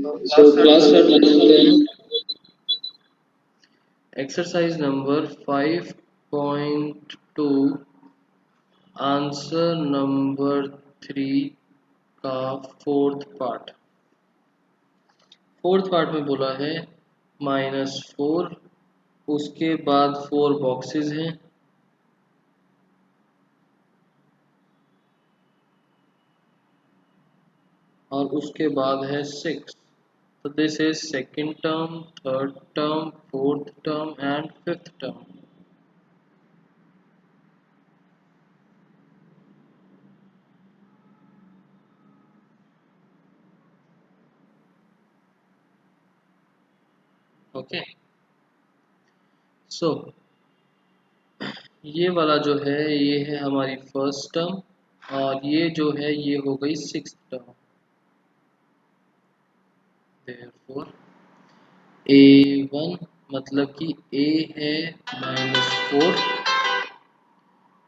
So class start करते हैं। Exercise number 5.2 answer number 3 का फोर्थ पार्ट में बोला है -4, उसके बाद 4 बॉक्सेस हैं और उसके बाद है 6। तो this is second term, third term, fourth term and fifth term. Okay, so ये वाला जो है ये है हमारी फर्स्ट टर्म और ये जो है ये हो गई सिक्स्थ टर्म। देयरफॉर A1 मतलब कि A है -4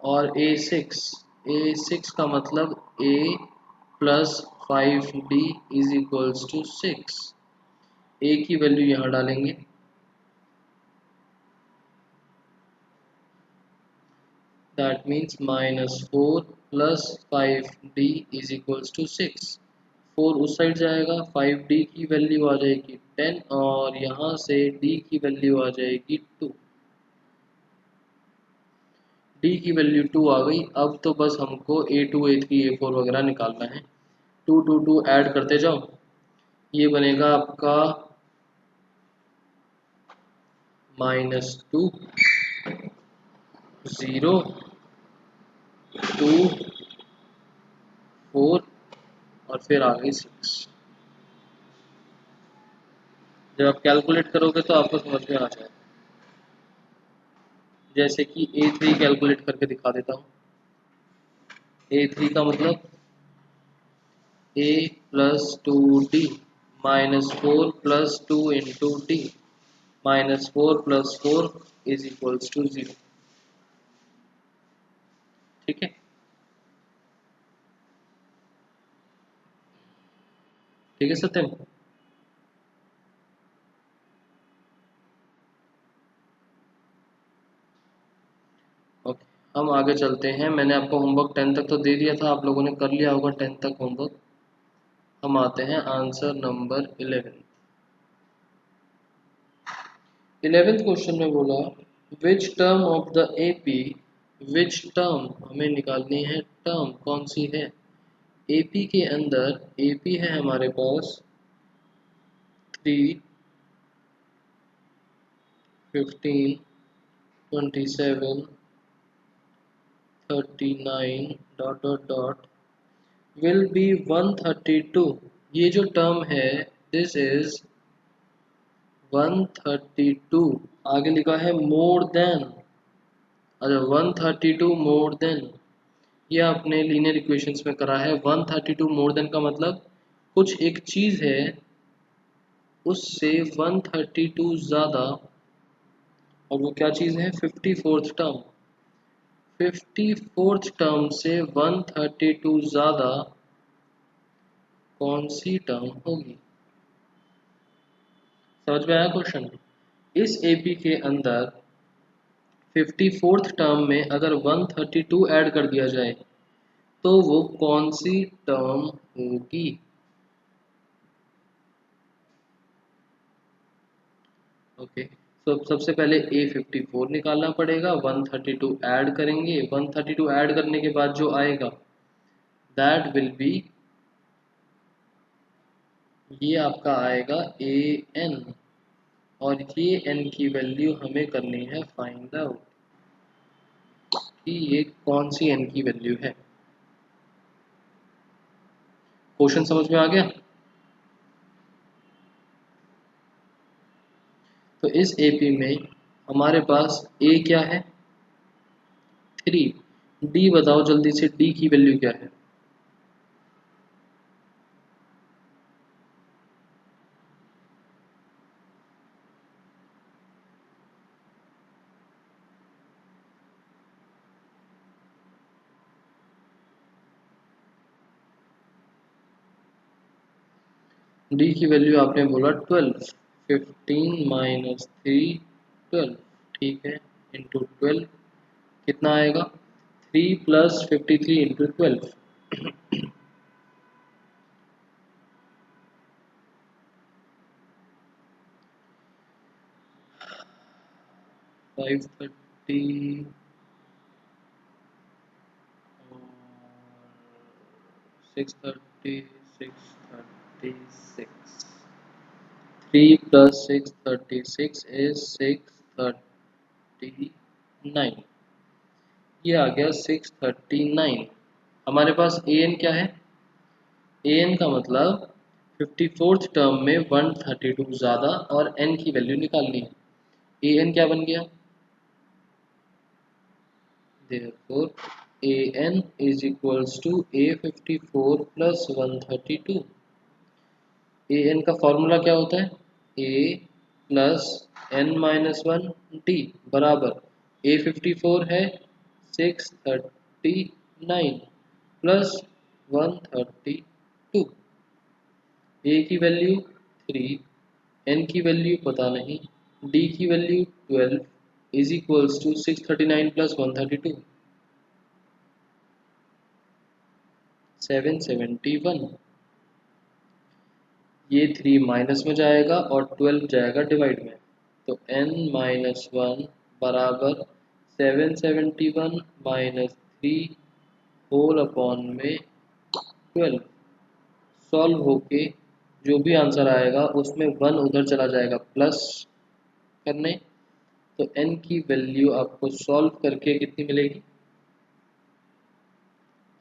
और A6 का मतलब A plus 5D is equals to 6। A की वैल्यू यहाँ डालेंगे, that means -4 plus 5D is equals to 6। 4 उस साइड जाएगा, 5D की वैल्यू आ जाएगी 10 और यहाँ से D की वैल्यू आ जाएगी 2। D की वैल्यू 2 आ गई। अब तो बस हमको A2 A3 A4 वगैरह निकालना है। 2 2 2 ऐड करते जाओ, ये बनेगा आपका -2 0 2 4 और फिर आ गई 6। जब आप कैलकुलेट करोगे तो आपको समझ में आ जाएगा। जैसे कि A3 कैलकुलेट करके दिखा देता हूँ। A3 का मतलब A plus 2D -4 plus 2 into D -4 plus 4 is equals to 0। ठीक है, ठीक है सत्यम। ओके, हम आगे चलते हैं। मैंने आपको होमवर्क 10 तक तो दे दिया था, आप लोगों ने कर लिया होगा 10 तक होमवर्क। हम आते हैं आंसर नंबर 11th क्वेश्चन में बोला which term of the AP, which term हमें निकालनी है, टर्म कौन सी है एपी के अंदर। एपी है हमारे पास 3 15 27 39 dot dot dot will be 132। ये जो टर्म है दिस इज 132। आगे लिखा है मोर देन, अच्छा 132 मोर देन, ये आपने लीनियर इक्वेशंस में करा है। 132 मोर देन का मतलब कुछ एक चीज है उससे 132 ज़्यादा, और वो क्या चीज़ है 54th टर्म। 54th टर्म से 132 ज़्यादा कौन सी टर्म होगी। समझ में आया क्वेश्चन। इस एपी के अंदर 54th टर्म में अगर 132 ऐड कर दिया जाए तो वो कौन सी टर्म होगी। ओके, तो सबसे पहले A54 निकालना पड़ेगा, 132 ऐड करेंगे, 132 ऐड करने के बाद जो आएगा दैट विल बी, ये आपका आएगा AN और ये N की वैल्यू हमें करनी है फाइंड आउट कि ये कौन सी N की वैल्यू है। क्वेश्चन समझ में आ गया। तो इस AP में हमारे पास A क्या है 3, D बताओ जल्दी से D की वैल्यू क्या है। डी की वैल्यू आपने बोला 12, 15 माइनस 3 12, ठीक है, इंटू 12 कितना आएगा 3 प्लस 53 इंटू 12, 530 630 636, 3 plus 636 is 639, ये आ गया 639। हमारे पास ए एन क्या है, ए एन का मतलब 54th टर्म में 132 ज़्यादा और एन की वैल्यू निकालनी है। ए एन क्या बन गया, therefore A N is equals to A54 plus 132। A n का फॉर्मूला क्या होता है, A plus N minus one D बराबर A54 है 639 प्लस 132, ए की वैल्यू 3, एन की वैल्यू पता नहीं, डी की value 12 is equals to 639 plus 132 771। ये 3 माइनस में जाएगा और 12 जाएगा डिवाइड में, तो n माइनस वन बराबर 771 माइनस 3 होल अपॉन में 12। सॉल्व होके जो भी आंसर आएगा उसमें 1 उधर चला जाएगा प्लस करने, तो n की वैल्यू आपको सॉल्व करके कितनी मिलेगी,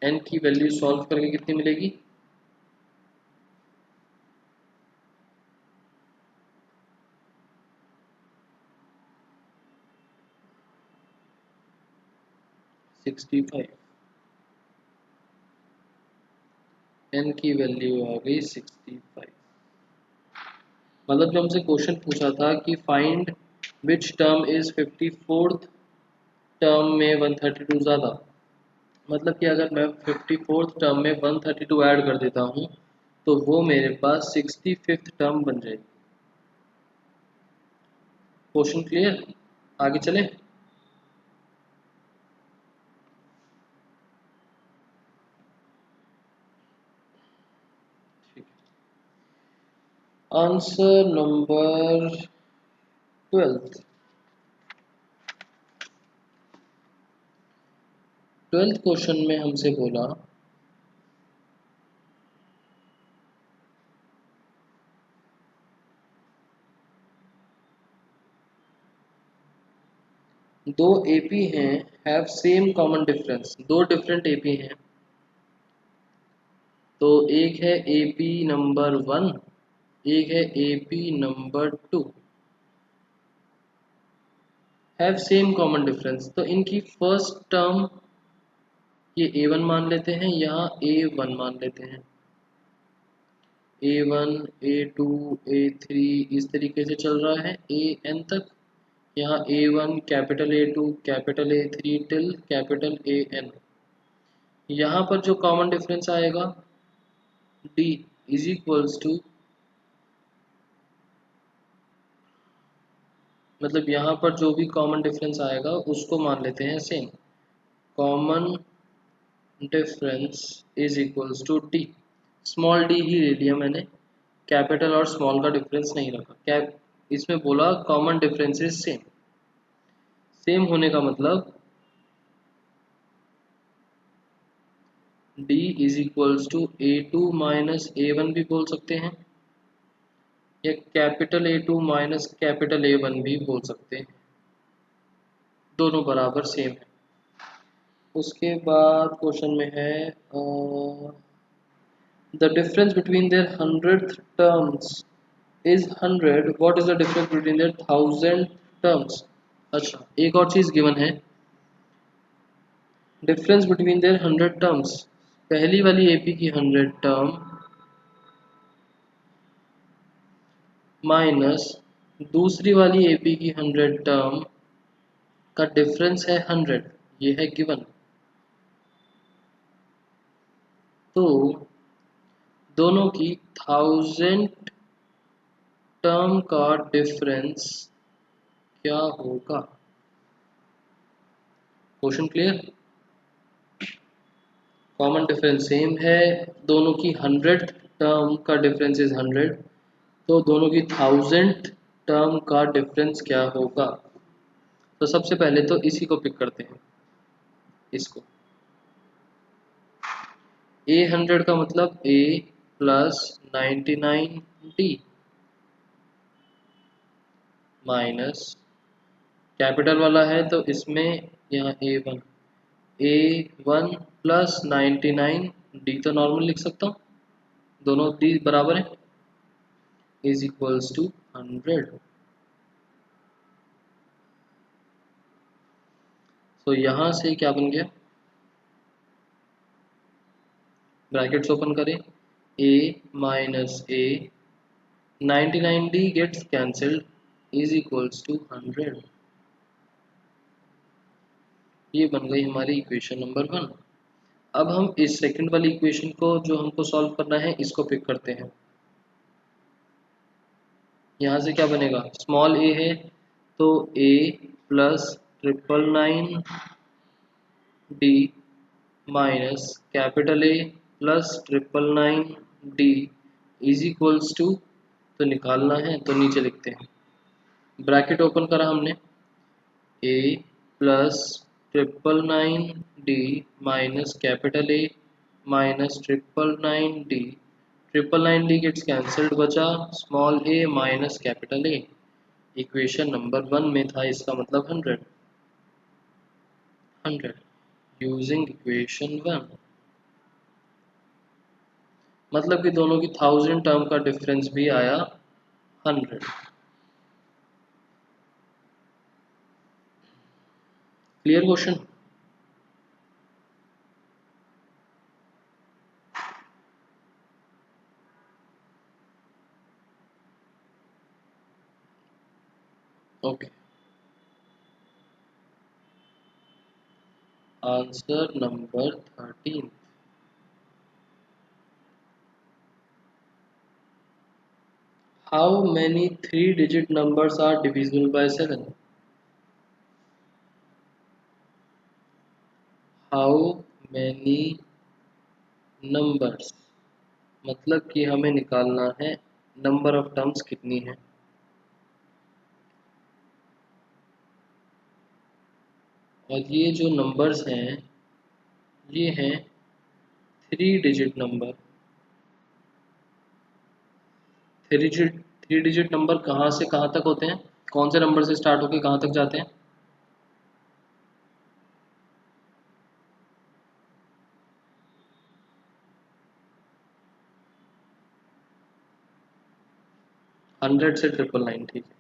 n की वैल्यू सॉल्व करके कितनी मिलेगी, सिक्सटी फाइव, n की वैल्यू आ गई 65। मतलब जो हमसे क्वेश्चन पूछा था कि find which term is 54th term में 132 ज़्यादा, मतलब कि अगर मैं 54th टर्म में 132 ऐड कर देता हूँ तो वो मेरे पास 65th टर्म बन जाएगी। क्वेश्चन क्लियर, आगे चले। Answer number 12th, 12th question में हमसे बोला दो एपी हैं हैव सेम कॉमन डिफरेंस, दो डिफरेंट एपी हैं, तो एक है एपी नंबर 1, एक है AP number 2, have same common difference, तो इनकी फर्स्ट टर्म ये A1 मान लेते हैं, यहाँ A1 मान लेते हैं, A1 A2 A3 इस तरीके से चल रहा है AN तक, यहाँ A1 capital A2 capital A3 till capital AN। यहाँ पर जो कॉमन डिफरेंस आएगा D इज इक्वल्स टू, मतलब यहाँ पर जो भी कॉमन डिफरेंस आएगा उसको मान लेते हैं same, common difference is equals to D, small D ही ले लिया मैंने, कैपिटल और स्मॉल का डिफरेंस नहीं रखा, कैप इसमें बोला common difference is same, same होने का मतलब d is equals to A2 minus A1 भी बोल सकते हैं, या capital A2 minus capital A1 भी बोल सकते हैं, दोनों बराबर सेम है। उसके बाद क्वेश्चन में है the difference between their 100th terms is 100, what is the difference between their 1000 terms. अच्छा, एक और चीज गिवन है, डिफरेंस बिटवीन देयर 100 टर्म्स, पहली वाली एपी की 100 टर्म माइनस दूसरी वाली एपी की 100 टर्म का डिफरेंस है 100, ये है गिवन। तो दोनों की 1000 टर्म का डिफरेंस क्या होगा। Question clear. Common difference same है, दोनों की 100th टर्म का डिफरेंस इज 100, तो दोनों की 1000th टर्म का डिफरेंस क्या होगा। तो सबसे पहले तो इसी को पिक करते हैं, इसको A100 का मतलब A plus 99D minus capital वाला है तो इसमें यहाँ A1 प्लस 99D तो नॉर्मल लिख सकता हूँ, दोनों डी बराबर है, इज इक्वल्स टू 100। तो यहाँ से क्या बन गया, ब्रैकेट्स ओपन करें, A minus A 99D gets cancelled is equals to 100। ये बन गई हमारी इक्वेशन नंबर 1। अब हम इस सेकंड वाली इक्वेशन को जो हमको सॉल्व करना है इसको पिक करते हैं। यहाँ से क्या बनेगा, स्मॉल a है तो a plus 999d minus capital A plus 999d is equals to, तो निकालना है तो नीचे लिखते हैं, ब्रैकेट ओपन करा हमने, a plus 999d minus capital A minus 999d, 999d gets cancelled, बचा small a minus capital A। Equation number 1 में था, इसका मतलब 100 यूजिंग इक्वेशन 1, मतलब कि दोनों की 1000 टर्म का डिफरेंस भी आया 100। Clear question. Okay, answer number 13, how many 3 digit numbers are divisible by 7। How many numbers मतलब कि हमें निकालना है नंबर ऑफ टर्म्स कितनी है, और ये जो नंबर्स हैं ये हैं 3 डिजिट नंबर। 3 डिजिट नंबर कहाँ से कहाँ तक होते हैं, कौन से नंबर से स्टार्ट होकर कहाँ तक जाते हैं। 100 से 999, ठीक है,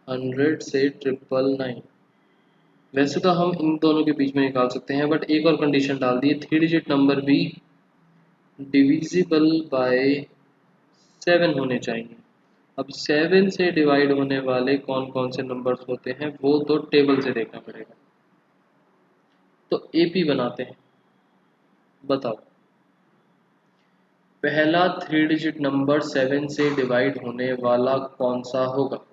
100 से 999। वैसे तो हम इन दोनों के बीच में निकाल सकते हैं, बट एक और कंडीशन डाल दी है, 3 डिजिट नंबर भी डिविजिबल बाय 7 होने चाहिए। अब 7 से डिवाइड होने वाले कौन कौन से नंबर्स होते हैं वो तो टेबल से देखना पड़ेगा, तो एपी बनाते हैं। बताओ, पहला 3 डिजिट नंबर 7 से डिवाइड होने वाला कौन सा होगा।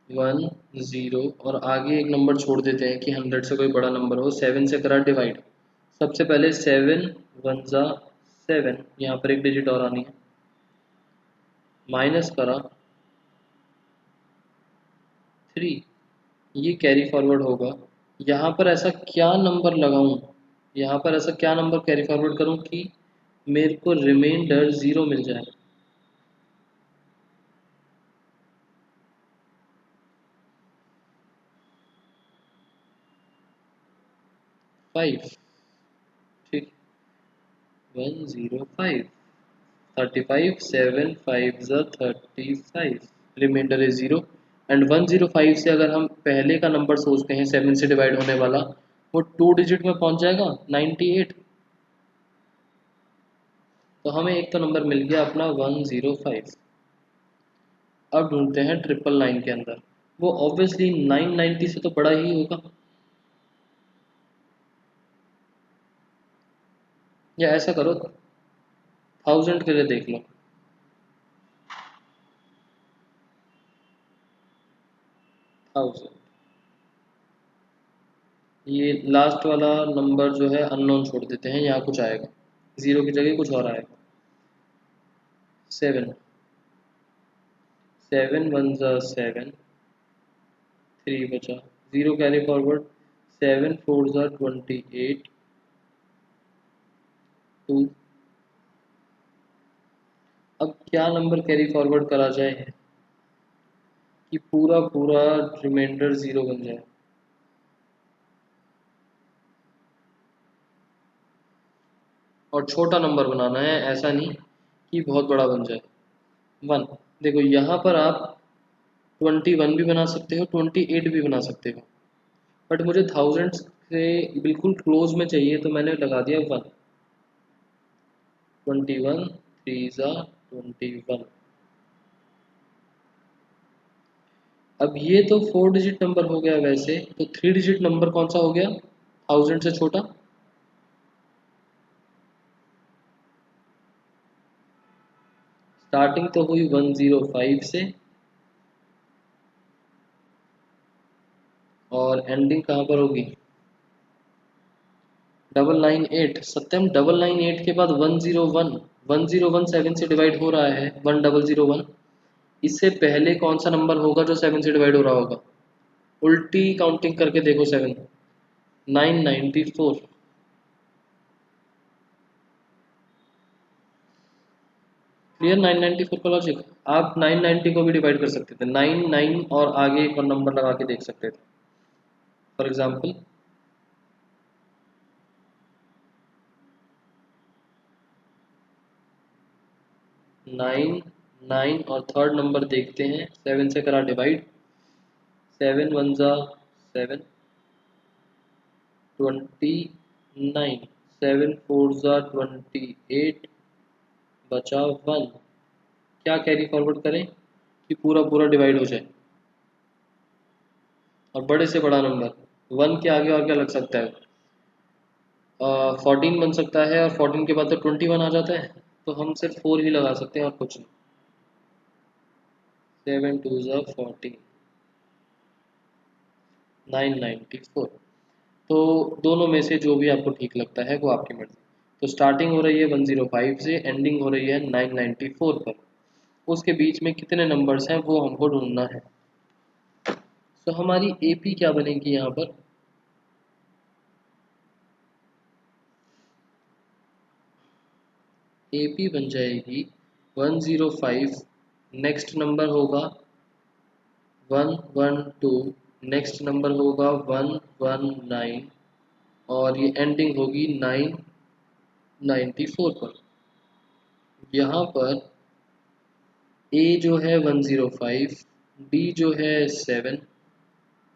वन, ज़ीरो और आगे एक नंबर छोड़ देते हैं कि 100 से कोई बड़ा नंबर हो। 7 से करा डिवाइड, सबसे पहले 7 वन ज़ा 7, यहाँ पर एक डिजिट और आनी है, माइनस करा 3, ये कैरी फॉरवर्ड होगा। यहाँ पर ऐसा क्या नंबर लगाऊं, यहाँ पर ऐसा क्या नंबर कैरी फॉरवर्ड करूं कि मेरे को रिमाइंडर 0 मिल जाए। 5, ठीक, 105, 35, 7 5 35, रिमाइंडर इज 0। एंड 105 से अगर हम पहले का नंबर सोचते हैं 7 से डिवाइड होने वाला, वो 2 डिजिट में पहुंच जाएगा 98। तो हमें एक तो नंबर मिल गया अपना 105। अब ढूंढते हैं 999 के अंदर, वो ऑब्वियसली 990 से तो बड़ा ही होगा, या ऐसा करो 1000 के लिए देख लो। 1000, ये लास्ट वाला नंबर जो है अननोन छोड़ देते हैं, यहाँ कुछ आएगा, जीरो की जगह कुछ और आएगा। 7, 7 1 7, 3 बचा, 0 कैरी फॉरवर्ड, 7 4 28, 2। अब क्या नंबर कैरी फॉरवर्ड करा जाए कि पूरा पूरा रिमाइंडर 0 बन जाए। और छोटा नंबर बनाना है, ऐसा नहीं कि बहुत बड़ा बन जाए। 1, देखो यहाँ पर आप 21 भी बना सकते हो, 28 भी बना सकते हो, बट मुझे 1000 से बिल्कुल क्लोज में चाहिए, तो मैंने लगा दिया 1। 21 3 21। अब ये तो 4 डिजिट नंबर हो गया, वैसे तो 3 डिजिट नंबर कौन सा हो गया 1000 से छोटा। स्टार्टिंग तो हुई 105 से, और एंडिंग कहाँ पर होगी 998। सत्यम 998 के बाद 101, 101 7 से डिवाइड हो रहा है, 1001। इससे पहले कौन सा नंबर होगा जो 7 से डिवाइड हो रहा होगा, उल्टी काउंटिंग करके देखो 7, 994। क्लियर 994 का लॉजिक। आप 990 को भी डिवाइड कर सकते थे, 9 9 और आगे एक और नंबर लगा के देख सकते थे। फॉर एग्जाम्पल 9 9 और थर्ड नंबर देखते हैं, 7 से करा डिवाइड, 7 1 7, 29, 7 4 28, बचा 1। क्या कैरी फॉरवर्ड करें कि पूरा पूरा डिवाइड हो जाए, और बड़े से बड़ा नंबर 1 के आगे और क्या लग सकता है, 14 बन सकता है, और 14 के बाद तो 21 आ जाता है, तो हम सिर्फ 4 ही लगा सकते हैं और कुछ नहीं। 7 2 14, 994। तो दोनों में से जो भी आपको ठीक लगता है वो आपकी मर्जी। तो स्टार्टिंग हो रही है 105 से, एंडिंग हो रही है 994 पर, उसके बीच में कितने नंबर्स हैं वो हमको ढूंढना है। तो हमारी एपी क्या बनेगी यहाँ पर, एपी बन जाएगी 105, नेक्स्ट नंबर होगा 112, नेक्स्ट नंबर होगा 119, और ये एंडिंग होगी 994 पर। यहाँ पर ए जो है 105, बी जो है 7,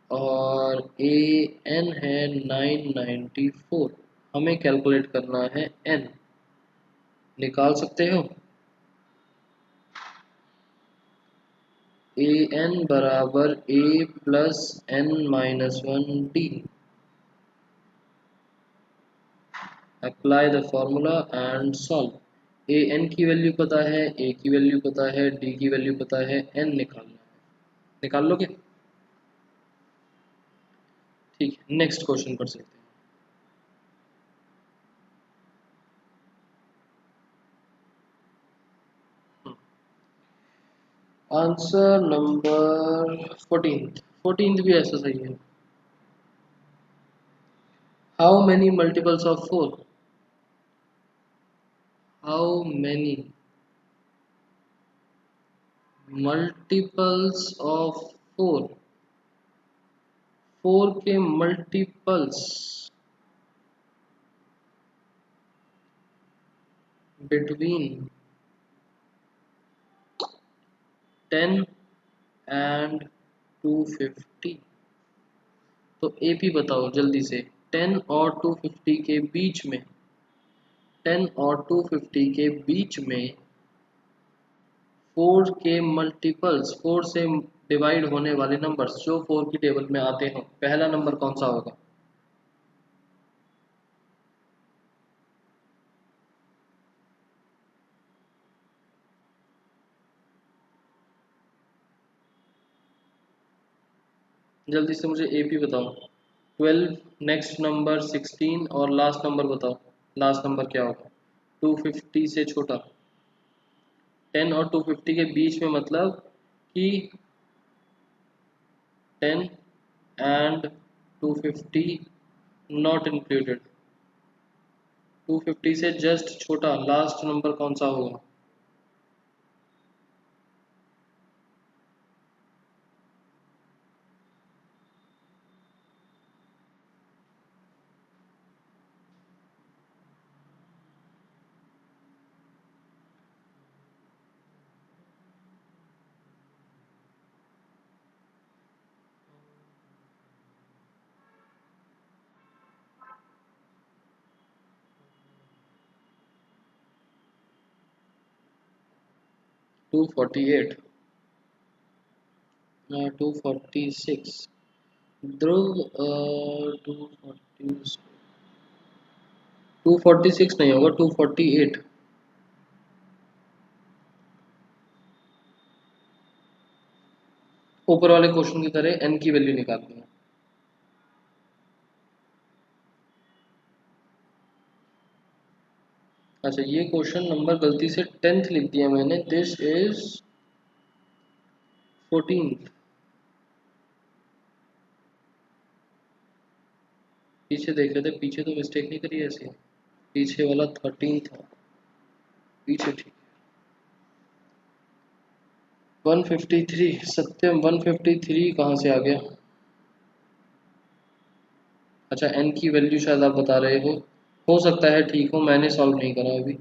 और ए एन है 994। हमें कैलकुलेट करना है एन, निकाल सकते हो। ए एन बराबर A plus N minus 1 D. Apply the formula and solve. A n की वैल्यू पता है, ए की वैल्यू पता है, डी की वैल्यू पता है, एन निकालना है। निकाल लोगे, ठीक है। नेक्स्ट क्वेश्चन कर सकते हैं। आंसर नंबर 14, 14 भी ऐसा सही है। How many multiples of 4, how many multiples of 4, 4 के मल्टीपल्स बिटवीन 10 एंड 250। तो एपी बताओ जल्दी से, 10 और 250 के बीच में, 10 और 250 के बीच में 4 के मल्टीपल्स, 4 से डिवाइड होने वाले नंबर्स जो 4 की टेबल में आते हैं, पहला नंबर कौन सा होगा? जल्दी से मुझे एपी बताओ। 12, नेक्स्ट नंबर 16 और लास्ट नंबर बताओ, लास्ट नंबर क्या होगा 250 से छोटा? 10 और 250 के बीच में मतलब कि 10 एंड 250 नॉट इंक्लूडेड, 250 से जस्ट छोटा लास्ट नंबर कौन सा होगा? टू फोर्टी एट, 246, ध्रुव, 246 नहीं होगा, 248। ऊपर वाले क्वेश्चन की तरह n की वैल्यू निकालनी है। अच्छा, ये क्वेश्चन नंबर गलती से 10th लिख दिया मैंने, दिस इज 14th। पीछे देख रहे थे, पीछे तो मिस्टेक नहीं करी ऐसे, पीछे वाला 13 था, पीछे ठीक। 153, सत्यम 153 कहाँ से आ गया? अच्छा, n की वैल्यू शायद आप बता रहे हो सकता है ठीक हो, मैंने सॉल्व नहीं करा अभी।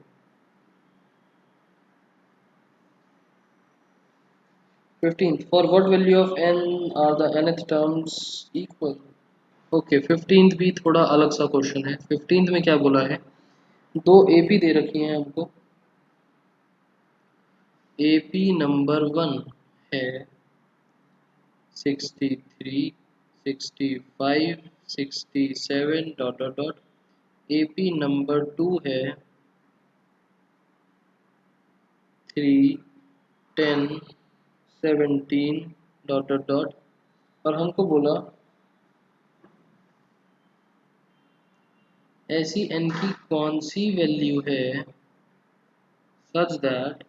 15th, for what value of n are the nth terms equal? Okay, 15th भी थोड़ा अलग सा क्वेश्चन है। 15th में क्या बोला है, दो एपी दे रखी हैं हमको। एपी नंबर 1 है 63, 65, 67 dot dot dot. AP number 2 है 3, 10, 17 डॉट डॉट डॉट। और हमको बोला ऐसी n की कौन सी वैल्यू है सच दैट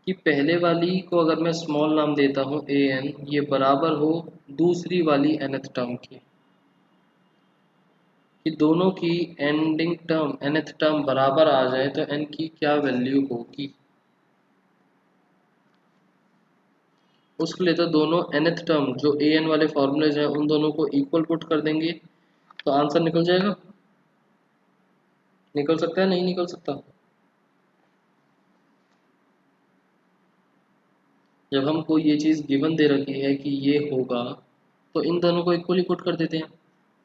कि पहले वाली को अगर मैं स्मॉल नाम देता हूँ ए एन, ये बराबर हो दूसरी वाली nth टर्म की, कि दोनों की एंडिंग टर्म nth टर्म बराबर आ जाए तो n की क्या वैल्यू होगी। उसके लिए तो दोनों nth टर्म जो ए एन वाले फॉर्मूलेज हैं उन दोनों को इक्वल पुट कर देंगे तो आंसर निकल जाएगा। निकल सकता है, नहीं निकल सकता? जब हमको ये चीज़ गिवन दे रखी है कि ये होगा तो इन दोनों को इक्वली पुट कर देते हैं।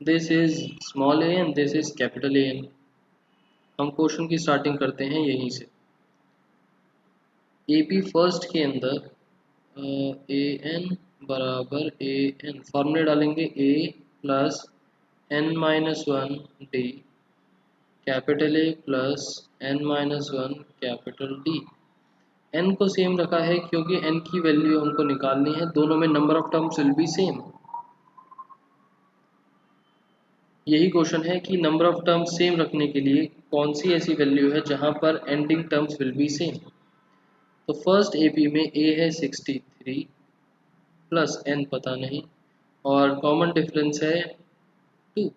This is small A N, this is capital A N. हम क्वेश्चन की स्टार्टिंग करते हैं यहीं से। ए पी फर्स्ट के अंदर ए एन बराबर ए एन, फॉर्मूले डालेंगे A plus N minus one D capital A plus N minus one capital D. N को सेम रखा है क्योंकि एन की वैल्यू हमको निकालनी है, दोनों में number of terms will be same. यही क्वेश्चन है कि नंबर ऑफ टर्म्स सेम रखने के लिए कौन सी ऐसी वैल्यू है जहां पर ending terms will be same. तो फर्स्ट एपी में ए है 63 प्लस एन पता नहीं, और कॉमन डिफरेंस है 2।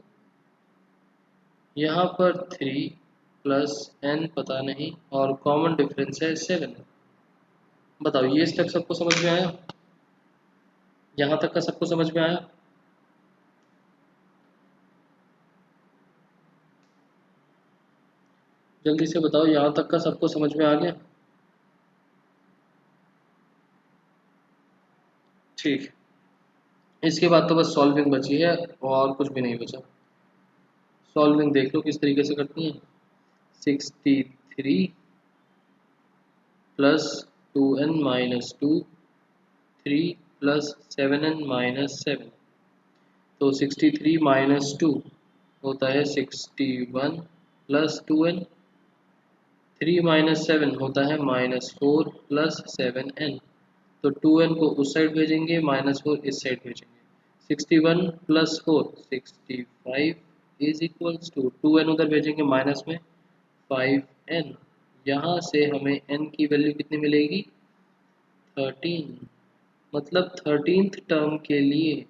यहाँ पर 3 प्लस एन पता नहीं और कॉमन डिफरेंस है 7। बताओ ये स्टेप सबको समझ में आया? यहाँ तक का सबको समझ में आया? जल्दी से बताओ, यहाँ तक का सबको समझ में आ गया? ठीक। इसके बाद तो बस सॉल्विंग बची है और कुछ भी नहीं बचा। सॉल्विंग देख लो किस तरीके से करती है। 63 प्लस 2n-2, 3 प्लस 7n-7। तो 63 माइनस 2 होता है 61 प्लस 2n। 3 माइनस 7 होता है -4 प्लस 7n। तो 2n को उस साइड भेजेंगे, -4 इस साइड भेजेंगे। 61 plus 4 65 is equals to 2n उधर भेजेंगे माइनस में 5n। यहाँ से हमें n की वैल्यू कितनी मिलेगी? 13। मतलब 13th टर्म के लिए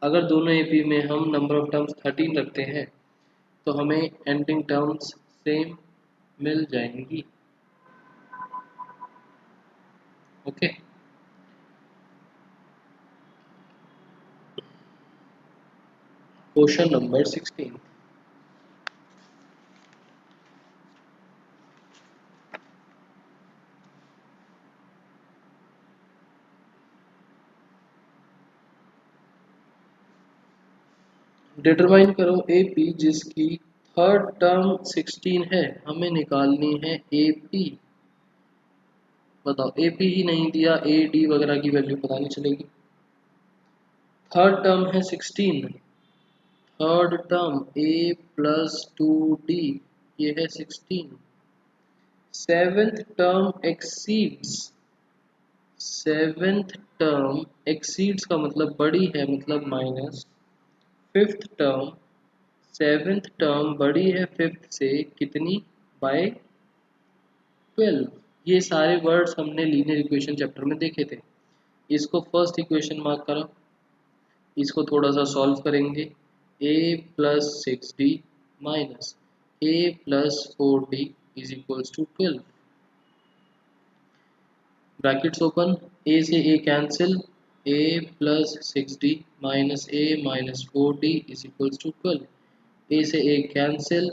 अगर दोनों एपी में हम नंबर ऑफ टर्म्स 13 रखते हैं तो हमें एंडिंग टर्म्स सेम मिल जाएंगी। ओके। Question number 16। डिटरमाइन करो ए पी जिसकी थर्ड टर्म 16 है, हमें निकालनी है ए पी। बताओ, ए पी ही नहीं दिया, ए डी वगैरह की वैल्यू पता नहीं चलेगी। थर्ड टर्म है 16, थर्ड टर्म ए प्लस 2d, ये है 16। Seventh term exceeds, seventh term exceeds का मतलब बड़ी है, मतलब minus. Fifth term, seventh term बड़ी है फिफ्थ से कितनी? बाय 12। ये सारे वर्ड्स हमने लीनियर इक्वेशन चैप्टर में देखे थे। इसको फर्स्ट इक्वेशन मार्क करो, इसको थोड़ा सा सॉल्व करेंगे। a plus 6d minus a plus 4d is equals to 12। Brackets open, a से a cancel, a plus 6d minus a minus 4d is equals to 12। a से a cancel,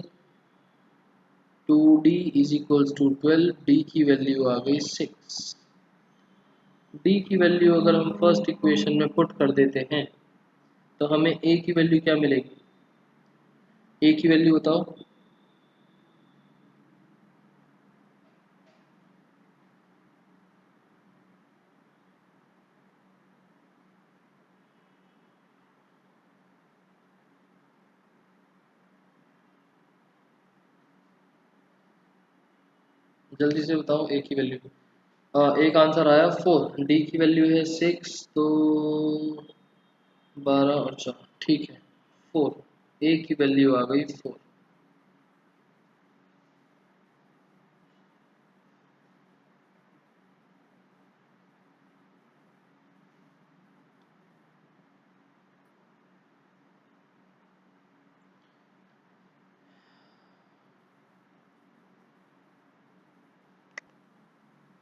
2d is equals to 12, d की value आ गई 6। d की value अगर हम first equation में put कर देते हैं तो हमें a की वैल्यू क्या मिलेगी? a की वैल्यू बताओ। जल्दी से बताओ a की वैल्यू। एक आंसर आया 4, d की वैल्यू है 6, तो 12 और 4, ठीक है 4। a की वैल्यू आ गई 4।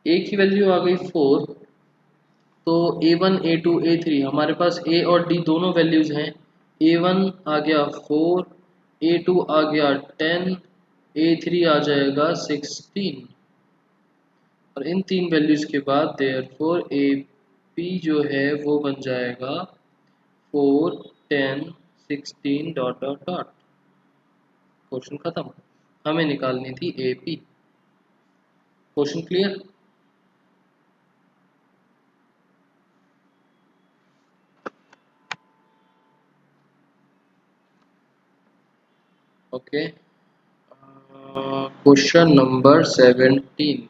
a की वैल्यू आ गई 4, तो a1 a2 a3 हमारे पास a और d दोनों वैल्यूज हैं। a1 आ गया 4, a2 आ गया 10, a3 आ जाएगा 16। और इन तीन वैल्यूज के बाद देयरफॉर ए पी जो है वो बन जाएगा 4 10 16 डॉट डॉट डॉट। क्वेश्चन खत्म। हमें निकालनी थी A P. Question clear? Okay. Question number 17।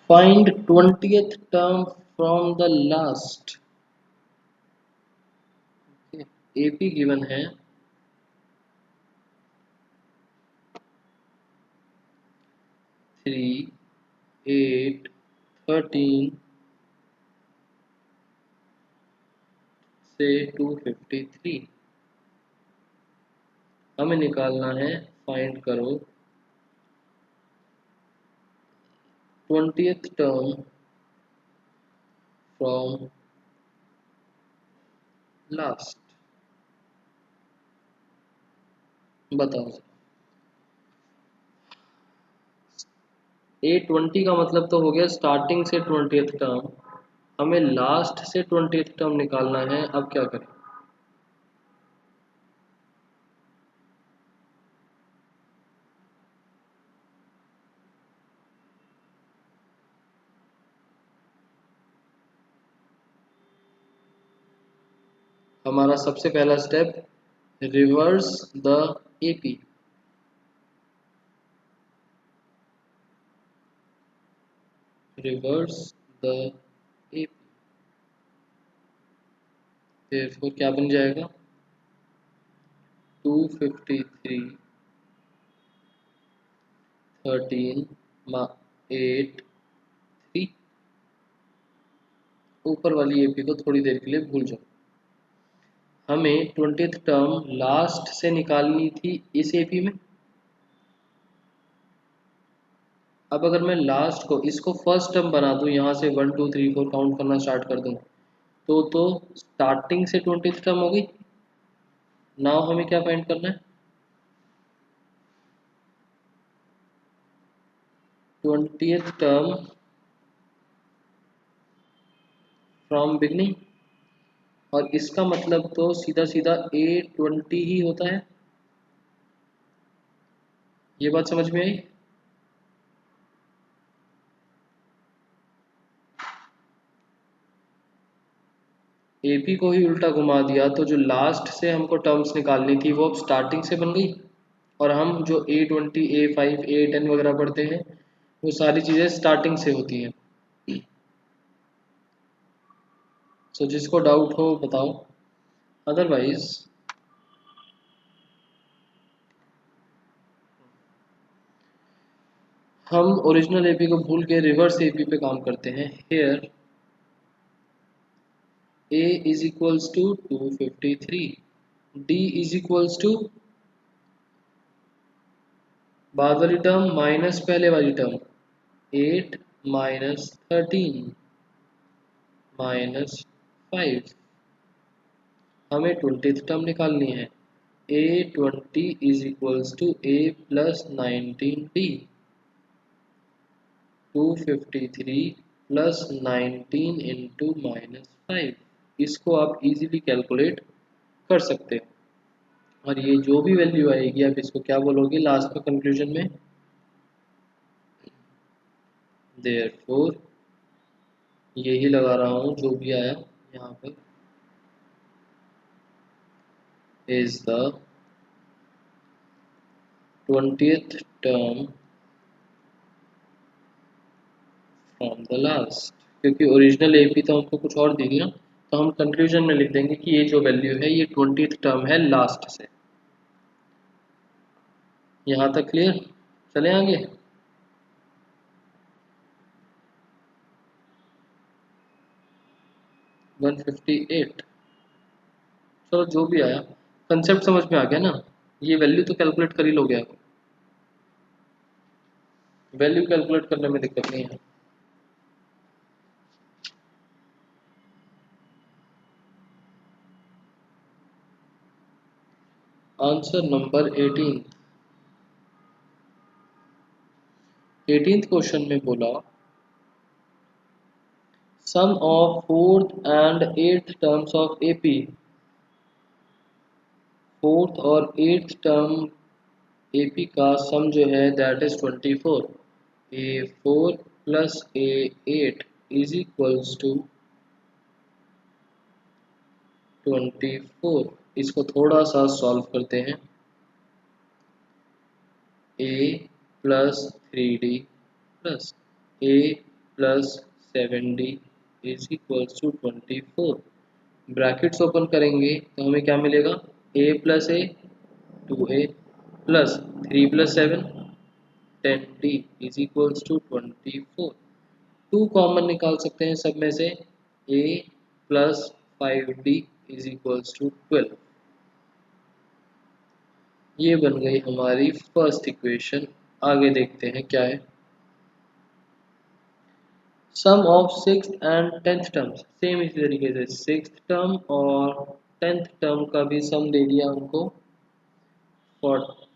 Find 20th term from the last. A P given है 3 8 13 से 253। हमें निकालना है, फाइंड करो 20th टर्म फ्रॉम लास्ट। बताओ। A20 का मतलब तो हो गया स्टार्टिंग से 20th टर्म, हमें लास्ट से 20th टर्म निकालना है। अब क्या करें? हमारा सबसे पहला step, reverse the AP. Reverse the AP, फिर क्या बन जाएगा? 253 13 8 3। ऊपर वाली एपी को थोड़ी देर के लिए भूल जाओ। हमें 20th टर्म लास्ट से निकालनी थी इस एपी में। अब अगर मैं लास्ट को इसको फर्स्ट टर्म बना दूं, यहाँ से 1 2 3 4 काउंट करना स्टार्ट कर दूं, तो स्टार्टिंग से 20th टर्म हो गई। नाउ हमें क्या फाइंड करना है? 20th टर्म फ्रॉम बिगनिंग, और इसका मतलब तो सीधा सीधा A20 ही होता है। ये बात समझ में आई? एपी को ही उल्टा घुमा दिया तो जो लास्ट से हमको टर्म्स निकालनी थी वो अब स्टार्टिंग से बन गई, और हम जो A20 A5 A10 वगैरह पढ़ते हैं वो सारी चीज़ें स्टार्टिंग से होती हैं। सो जिसको डाउट हो बताओ, अदरवाइज हम ओरिजिनल एपी को भूल के रिवर्स एपी पे काम करते हैं। Here A is equals to 253, D is equals to बाद वाली टर्म माइनस पहले वाली टर्म, 8 माइनस 13 माइनस 5। हमें 20th टर्म निकालनी है। A20 is equals to A plus 19D, 253 plus 19 into minus 5। इसको आप इजीली कैलकुलेट कर सकते हो, और ये जो भी वैल्यू आएगी आप इसको क्या बोलोगे लास्ट में कंक्लूजन में? देयरफॉर, यही लगा रहा हूँ जो भी आया यहाँ पर, is the 20th term from the last. क्योंकि ओरिजिनल एपी तो हमको कुछ और दी थी ना, तो हम कंक्लूजन में लिख देंगे कि ये जो वैल्यू है ये 20th टर्म है लास्ट से। यहाँ तक क्लियर? चलें आगे। 158। चलो जो भी आया, कंसेप्ट समझ में आ गया ना? ये वैल्यू तो कैलकुलेट कर ही लोगे आप, वैल्यू कैलकुलेट करने में दिक्कत नहीं है। आंसर नंबर 18th क्वेश्चन में बोला sum of 4th and 8th terms of AP. 4th और 8th टर्म एपी का सम जो है that is 24। A4 plus A8 is equals to 24। इसको थोड़ा सा सॉल्व करते हैं। A plus 3D plus A plus 7D is equals to 24। Brackets open करेंगे तो हमें क्या मिलेगा? A plus A 2A plus 3 plus 7 10D is equals to 24। 2 common निकाल सकते हैं सब में से, A plus 5D is equals to 12। ये बन गई हमारी फर्स्ट इक्वेशन। आगे देखते हैं क्या है। Sum of 6th and 10th terms, same इसी तरीके से 6th टर्म और 10th टर्म का भी सम दे दिया हमको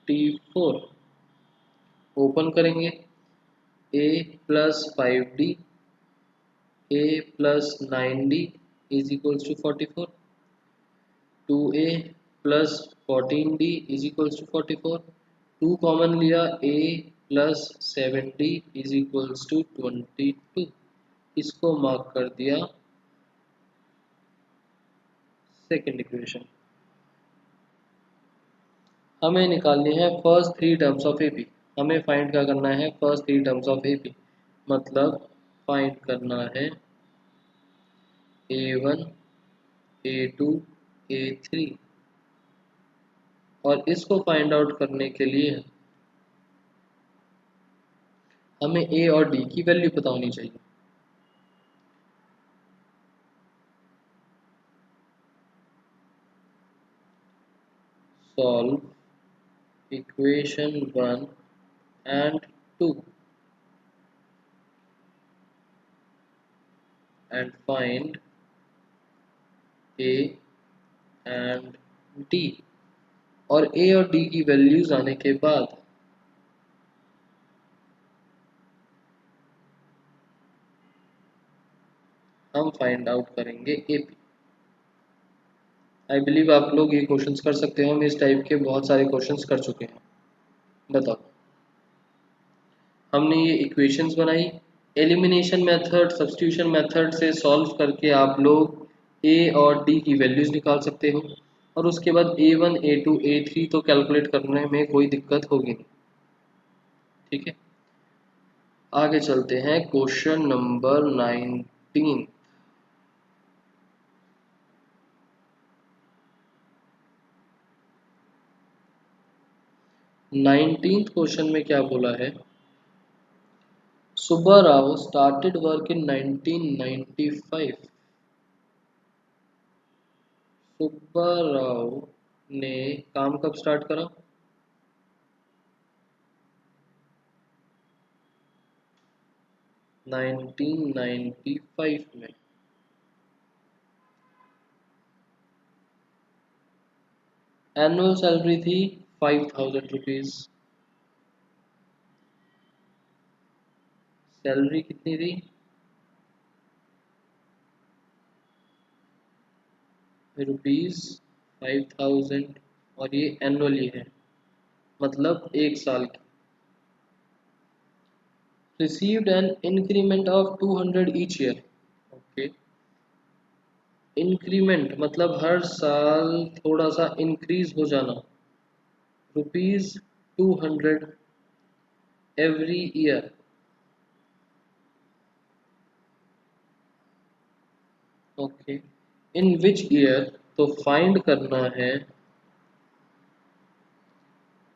44। ओपन करेंगे, a plus 5d a plus 9d is equals to 44, 2a plus 14d is equals to 44, 2 common लिया, a plus 7d is equals to 22, इसको मार्क कर दिया सेकेंड इक्वेशन। हमें निकालनी है first three terms of AP. हमें find क्या करना है, first three terms of AP, मतलब फाइंड करना है a1 a2 a3, और इसको फाइंड आउट करने के लिए हमें a और d की वैल्यू पता होनी चाहिए। Solve equation 1 and 2 and find a and d, और a और d की वैल्यूज आने के बाद हम फाइंड आउट करेंगे एपी। आई बिलीव आप लोग ये क्वेश्चंस कर सकते हो, हम इस टाइप के बहुत सारे क्वेश्चंस कर चुके हैं। बताओ, हमने ये इक्वेशंस बनाई, एलिमिनेशन मेथड सब्स्टिट्यूशन मेथड से सॉल्व करके आप लोग a और d की वैल्यूज निकाल सकते हो, और उसके बाद a1 a2 a3 तो कैलकुलेट करने में कोई दिक्कत होगी नहीं। ठीक है, आगे चलते हैं क्वेश्चन नंबर 19। 19th क्वेश्चन में क्या बोला है, Subbarao started work in 1995। Subbarao ने काम कब स्टार्ट करा, 1995 में। एनुअल सैलरी थी 5000 रुपीज। सैलरी कितनी थी, रुपीज 5000, और ये एनुअली है, मतलब एक साल की। Received an increment of 200 each year. Okay, increment मतलब हर साल थोड़ा सा इंक्रीज हो जाना, rupees 200 every year. Okay, in which year, तो फाइंड करना है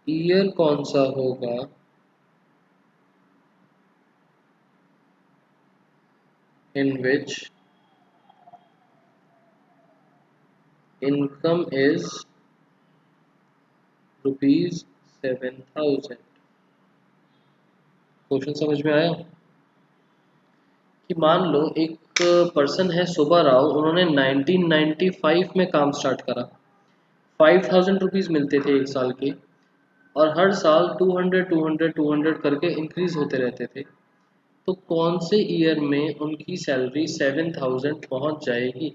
ईयर कौन सा होगा in which income is rupees 7000। Question समझ में आया, कि मान लो एक पर्सन है सुब्बा राव, उन्होंने 1995 में काम स्टार्ट करा, 5000 रुपीज मिलते थे एक साल के, और हर साल 200 200 200 करके इंक्रीज होते रहते थे। तो कौन से ईयर में उनकी सैलरी 7000 पहुंच जाएगी।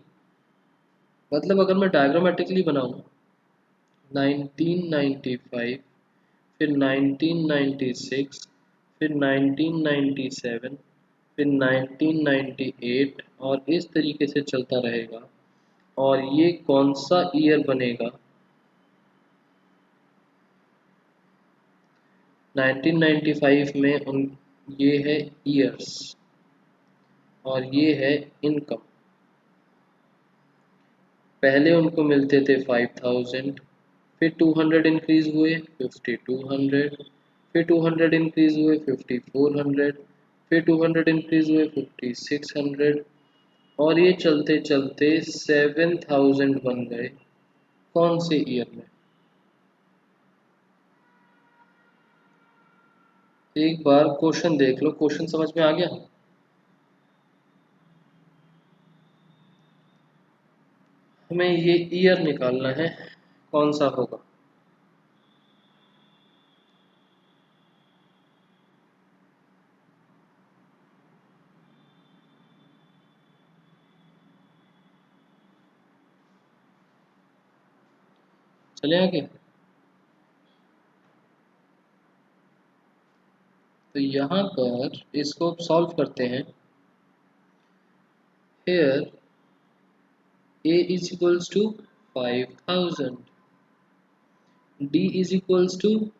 मतलब अगर मैं डायग्रामेटिकली बनाऊं, 1995, फिर 1996, फिर 1997, फिर 1998, और इस तरीके से चलता रहेगा, और ये कौन सा ईयर बनेगा, 1995 में उन, ये है ईयर्स, और ये है इनकम। पहले उनको मिलते थे 5000, फिर 200 इंक्रीज हुए 5200, फिर 200 इंक्रीज हुए 5400, फिर 200 इंक्रीज हुए 5600, और ये चलते चलते 7000 बन गए। कौन से ईयर में, एक बार क्वेश्चन देख लो, क्वेश्चन समझ में आ गया। हमें ये ईयर निकालना है कौन सा होगा। चले आगे। तो यहाँ पर इसको सॉल्व करते हैं। Here A is equals to 5000, D is equals to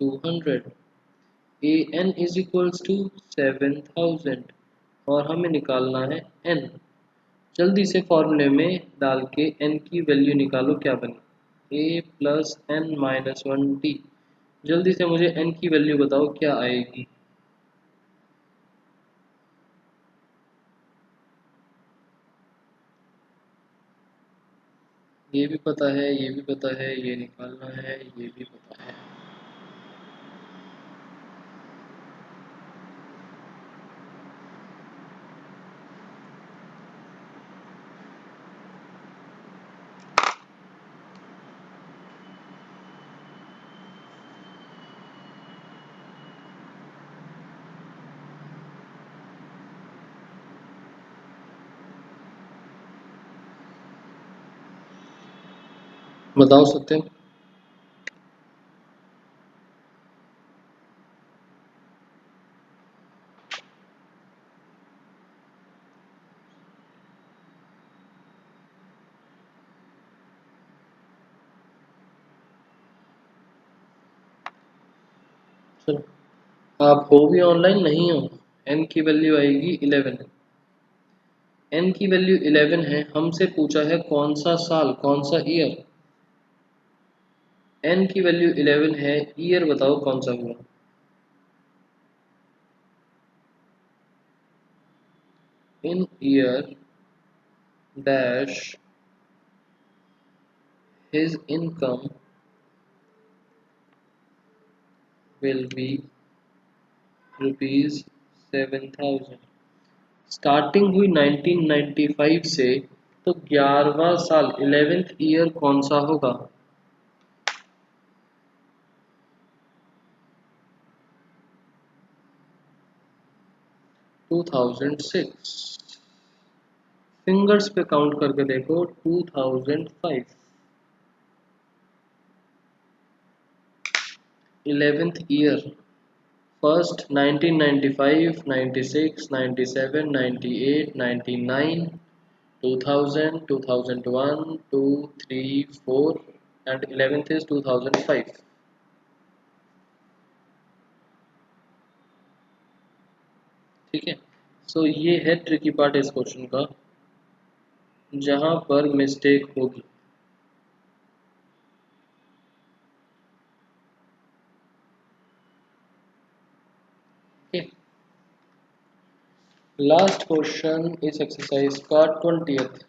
200, AN is equals to 7000 और हमें निकालना है N। जल्दी से फॉर्मूले में डाल के N की वैल्यू निकालो, क्या बनी A plus N minus 1D। जल्दी से मुझे N की वैल्यू बताओ क्या आएगी। ये भी पता है, ये भी पता है, ये निकालना है, ये भी पता है। बताओ सत्यम। चलो, आप हो भी ऑनलाइन, नहीं हो। N की वैल्यू आएगी 11। N की वैल्यू 11 है, हमसे पूछा है कौन सा साल, कौन सा ईयर। N की वैल्यू 11 है, ईयर बताओ कौन सा हुआ। In year dash his income will be rupees 7000। Starting हुई 1995 से, तो 11वां साल 11th ईयर कौन सा होगा। 2006। फिंगर्स पे काउंट करके देखो, 2005। 11th year, first 1995, 96, 97, 98, 99, 2000, 2001, 2, 3, 4 and 11th is 2005। ठीक है। सो ये है ट्रिकी पार्ट इस क्वेश्चन का, जहां पर मिस्टेक होगी। लास्ट क्वेश्चन इस एक्सरसाइज का 20th।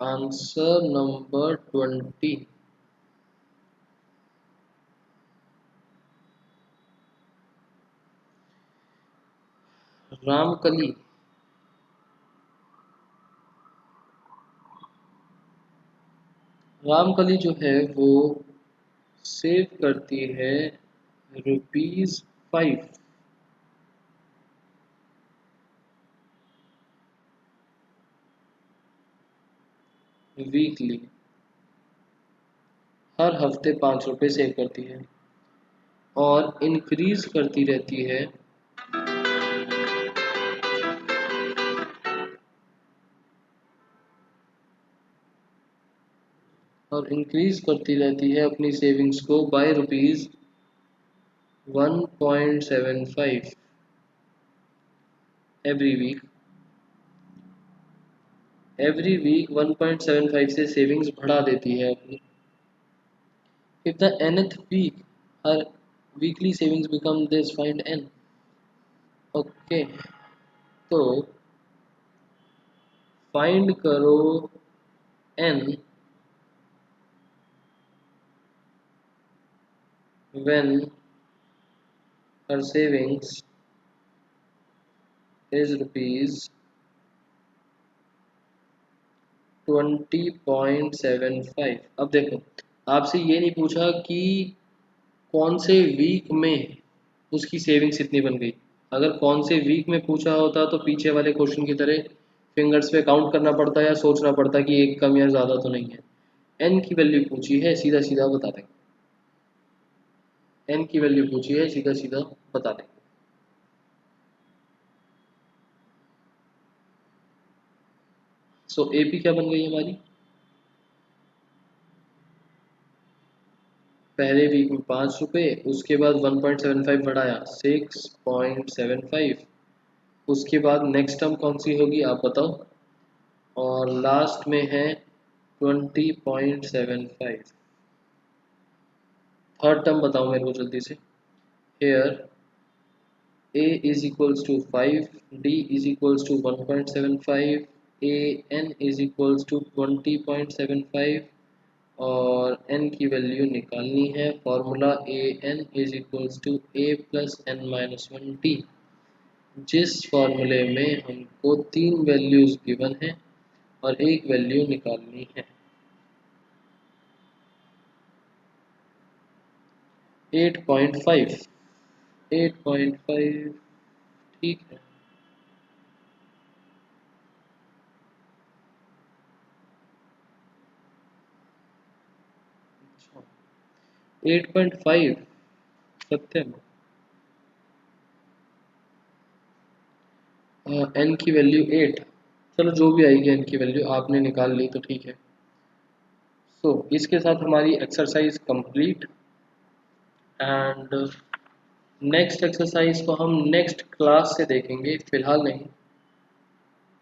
Answer number 20। Ramkali. Ramkali जो है वो सेव करती है ₹5 वीकली। हर हफ्ते ₹5 सेव करती है और इंक्रीज करती रहती है अपनी सेविंग्स को बाय ₹1.75 एवरी वीक। 1.75 से सेविंग्स बढ़ा देती है अपनी। If the nth week her weekly savings become this, find n। Okay, तो फाइंड करो n when her savings is ₹20.75। अब देखो, आपसे ये नहीं पूछा कि कौन से वीक में उसकी सेविंग्स इतनी बन गई। अगर कौन से वीक में पूछा होता तो पीछे वाले क्वेश्चन की तरह फिंगर्स पे काउंट करना पड़ता या सोचना पड़ता कि एक कम या ज़्यादा तो नहीं है। एन की वैल्यू पूछी है, सीधा सीधा बता देंगे। एन की वैल्यू पूछी है, सीधा सीधा बता देंगे। सो एपी क्या बन गई हमारी, पहले वीक में 5 रुपये, उसके बाद 1.75 बढ़ाया 6.75, उसके बाद नेक्स्ट टर्म कौन सी होगी आप बताओ, और लास्ट में है 20.75। थर्ड टर्म बताओ मेरे को जल्दी से। Here a is equals to 5, d is equals to 1.75, a n is equals to 20.75 और n की वैल्यू निकालनी है। Formula A N is equals to A plus N minus 1 T, जिस फॉर्मूले में हमको 3 वैल्यूज गिवन है और एक वैल्यू निकालनी है। 8.5, 8.5 ठीक है। अच्छा 8.5 सत्यम, एन की वैल्यू 8, चलो जो भी आएगी एन की वैल्यू आपने निकाल ली तो ठीक है। सो इसके साथ हमारी exercise complete and next exercise को हम नेक्स्ट क्लास से देखेंगे, फिलहाल नहीं।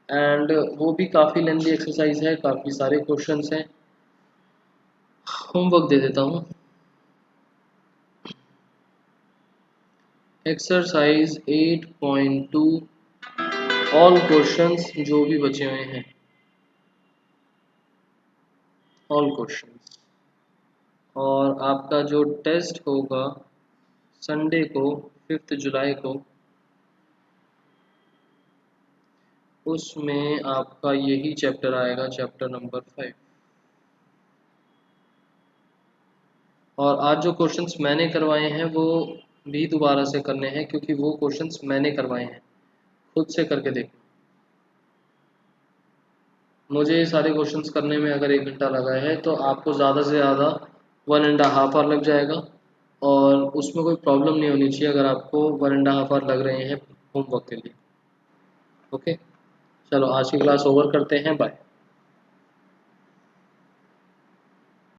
एंड वो भी काफ़ी लेंदी एक्सरसाइज है, काफ़ी सारे क्वेश्चंस हैं। होमवर्क दे देता हूँ। एक्सरसाइज 8.2, ऑल क्वेश्चंस जो भी बचे हुए हैं, ऑल क्वेश्चंस। और आपका जो टेस्ट होगा संडे को 5 जुलाई को, उसमें आपका यही चैप्टर आएगा, चैप्टर नंबर 5। और आज जो क्वेश्चंस मैंने करवाए हैं वो भी दोबारा से करने हैं, क्योंकि वो क्वेश्चंस मैंने करवाए हैं, खुद से करके देखो। मुझे ये सारे क्वेश्चंस करने में अगर 1 घंटा लगा है तो आपको ज़्यादा से ज़्यादा 1.5 आवर लग जाएगा, और उसमें कोई प्रॉब्लम नहीं होनी चाहिए अगर आपको 1.5 आवर लग रहे हैं होमवर्क के लिए। ओके, चलो आज की क्लास ओवर करते हैं, बाय।